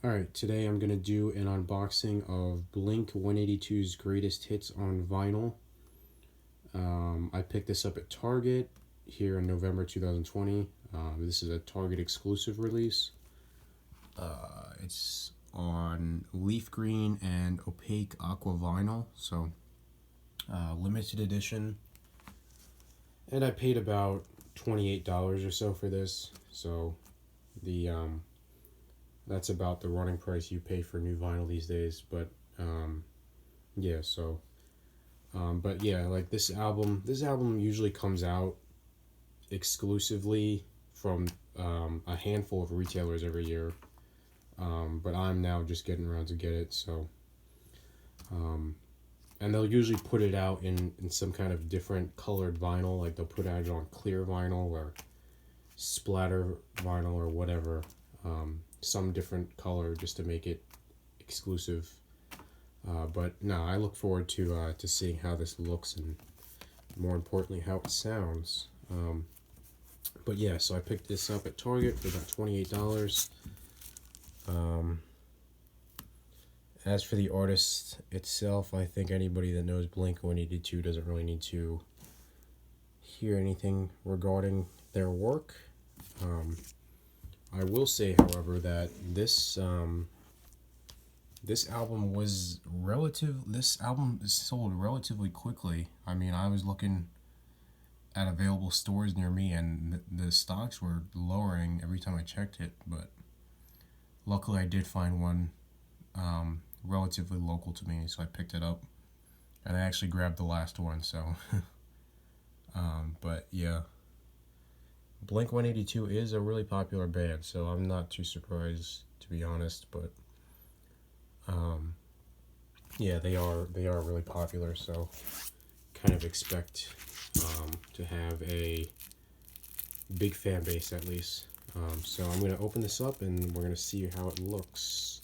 Alright, today I'm going to do an unboxing of Blink-182's greatest hits on vinyl. I picked this up at Target here in November 2020. This is a Target exclusive release. It's on leaf green and opaque aqua vinyl, so limited edition. And I paid about $28 or so for this, so the that's about the running price you pay for new vinyl these days. But yeah, so but yeah, like this album usually comes out exclusively from a handful of retailers every year, but I'm now just getting around to get it. So and they'll usually put it out in some kind of different colored vinyl, like they'll put it on clear vinyl or splatter vinyl or whatever, some different color just to make it exclusive. But no, I look forward to seeing how this looks and more importantly how it sounds. But yeah, so I picked this up at Target for about $28. As for the artist itself, I think anybody that knows Blink-182 doesn't really need to hear anything regarding their work. I will say, however, that this album sold relatively quickly. I mean, I was looking at available stores near me, and the stocks were lowering every time I checked it. But luckily, I did find one relatively local to me, so I picked it up, and I actually grabbed the last one. So, but yeah. Blink-182 is a really popular band, so I'm not too surprised, to be honest. But yeah, they are really popular, so kind of expect to have a big fan base at least. So I'm going to open this up and we're going to see how it looks.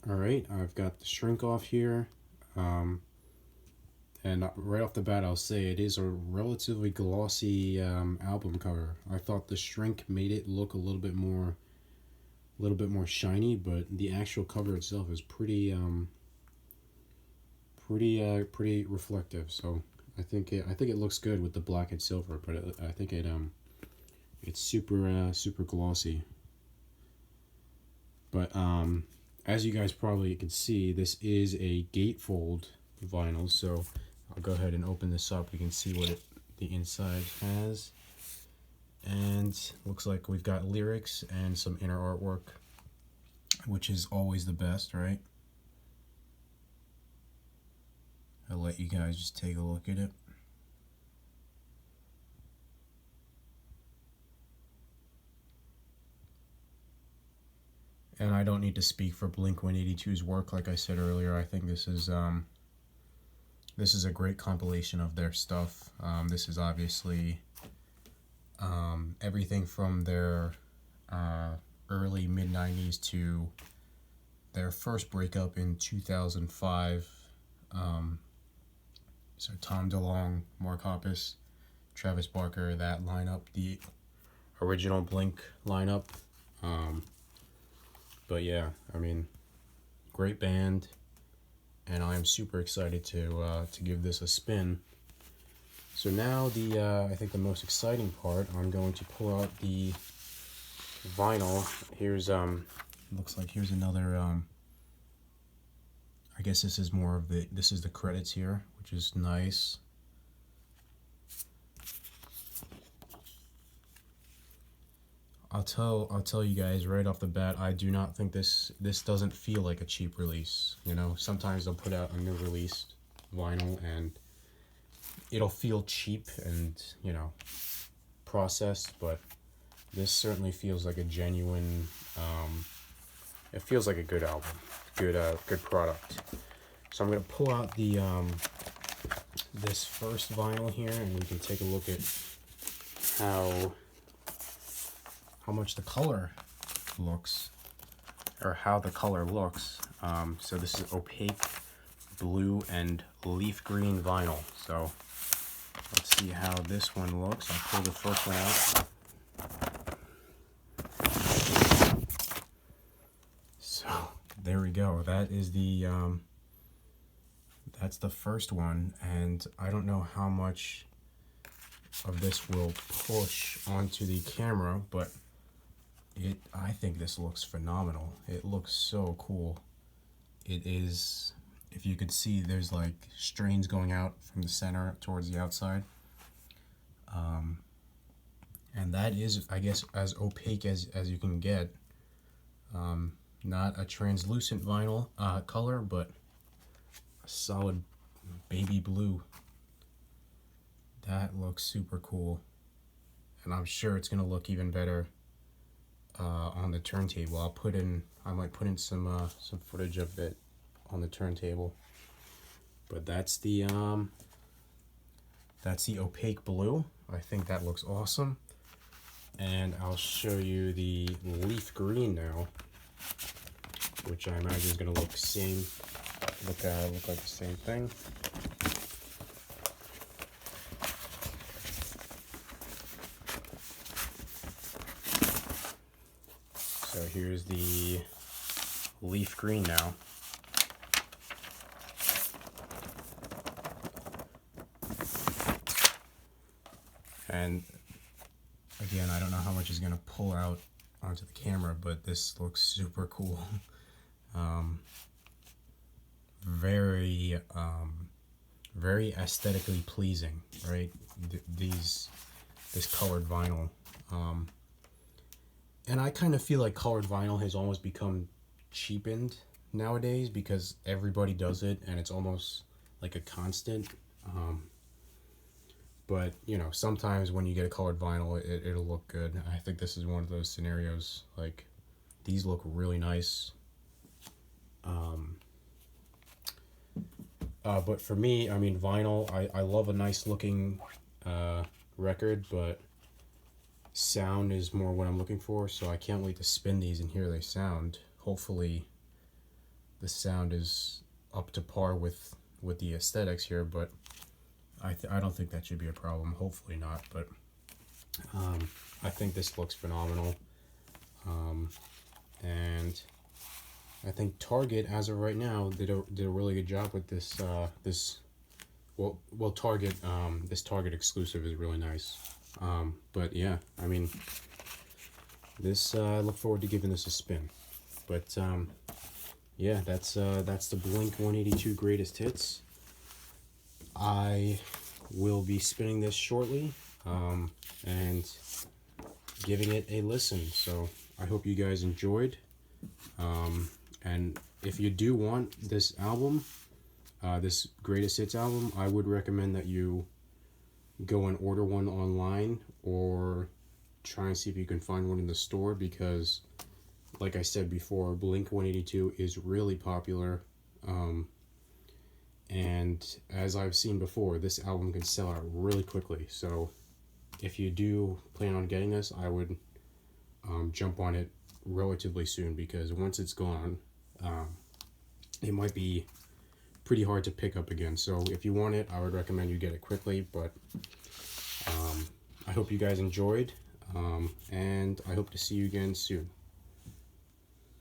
Alright, I've got the shrink off here. And right off the bat, I'll say it is a relatively glossy album cover. I thought the shrink made it look a little bit more shiny, but the actual cover itself is pretty reflective. So I think it looks good with the black and silver, but I think it's super glossy. But as you guys probably can see, this is a gatefold vinyl, so I'll go ahead and open this up. You can see what the inside has, and looks like we've got lyrics and some inner artwork, which is always the best, right? I'll let you guys just take a look at it. And I don't need to speak for Blink-182's work. Like I said earlier, I think this is a great compilation of their stuff. This is obviously everything from their early mid-90s to their first breakup in 2005. So Tom DeLonge, Mark Hoppus, Travis Barker, that lineup, the original Blink lineup. But yeah, I mean, great band, and I am super excited to give this a spin. So now I think the most exciting part, I'm going to pull out the vinyl. Here's looks like here's another I guess this is the credits here, which is nice. I'll tell you guys right off the bat, I do not think this doesn't feel like a cheap release. You know, sometimes they'll put out a new released vinyl and it'll feel cheap and, you know, processed, but this certainly feels like a genuine, it feels like a good album, good product. So I'm gonna pull out the this first vinyl here, and we can take a look at how much the color looks, or how the color looks. So this is opaque blue and leaf green vinyl. So Let's see how this one looks. I'll pull the first one out. So there we go. That is the that's the first one, and I don't know how much of this will push onto the camera, but I think this looks phenomenal. It looks so cool. It is, if you could see, there's like strains going out from the center towards the outside. And that is, I guess, as opaque as you can get. Not a translucent vinyl color, but a solid baby blue. That looks super cool. And I'm sure it's gonna look even better on the turntable. I might put in some footage of it on the turntable. But that's the opaque blue. I think that looks awesome. And I'll show you the leaf green now, which I imagine is gonna look like the same thing. So here's the leaf green now. And again, I don't know how much is going to pull out onto the camera, but this looks super cool. Very aesthetically pleasing, right? This colored vinyl. And I kind of feel like colored vinyl has almost become cheapened nowadays because everybody does it and it's almost like a constant. But you know, sometimes when you get a colored vinyl, it'll look good. I think this is one of those scenarios. Like, these look really nice. But for me, I mean, vinyl, I love a nice looking record, but sound is more what I'm looking for, so I can't wait to spin these and hear they sound. Hopefully the sound is up to par with the aesthetics here, but I don't think that should be a problem. Hopefully not, but I think this looks phenomenal. And I think Target, as of right now, did a really good job with this. Target, this Target exclusive is really nice. But yeah, I mean, this I look forward to giving this a spin. But yeah, that's the Blink-182 greatest hits. I will be spinning this shortly and giving it a listen. So I hope you guys enjoyed. And if you do want this album, this greatest hits album, I would recommend that you go and order one online or try and see if you can find one in the store, because like I said before, Blink-182 is really popular. And as I've seen before, this album can sell out really quickly. So if you do plan on getting this, I would jump on it relatively soon, because once it's gone, it might be pretty hard to pick up again. So if you want it, I would recommend you get it quickly. But I hope you guys enjoyed, and I hope to see you again soon.